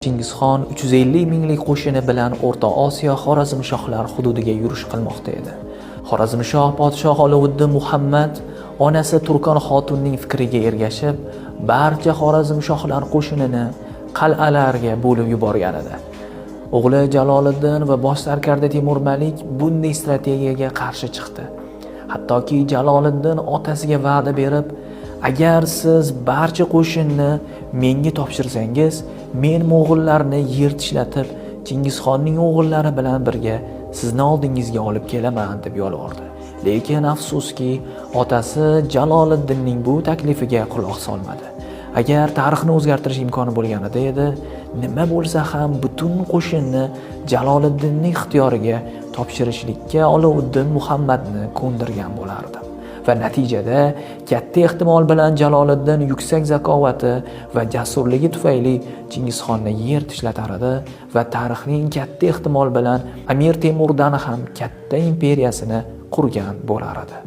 Chingizxon 350 minglik qo'shini bilan O'rta Osiyo Xorazmshohlar hududiga yurish qilmoqda edi. Xorazmshoh podshoh Olovuddin Muhammad onasi Turkon xotunning fikriga ergashib, barcha Xorazmshohlar qo'shinini qal'alarga bo'lib yuborgan edi. O'g'li Jaloliddin va bosh sarkarda Temur Malik bunday strategiyaga qarshi chiqdi. Hattoki Jaloliddin otasiga va'da berib, agar siz barcha qo'shinni menga topshirsangiz, men mo'g'ullarni yer tishlatib, Chingizxonning o'g'illari bilan birga sizni oldingizga olib kelaman deb yolvordi. Lekin afsuski, otasi Jaloliddinning bu taklifiga quloq solmadi. Agar tarixni o'zgartirish imkoni bo'lganida edi, nima bo'lsa ham butun qo'shinni Jaloliddinning ixtiyoriga topshirishlikka Olovuddin Muhammadni ko'ndirgan bo'lardi. Va natijada katta ehtimol bilan Jaloliddin yuksak zakovati va jasurligi tufayli Chingizxonni yer tishlatar edi va tarixning katta ehtimol bilan Amir Temurdan ham katta imperiyasini qurgan bo'lar edi.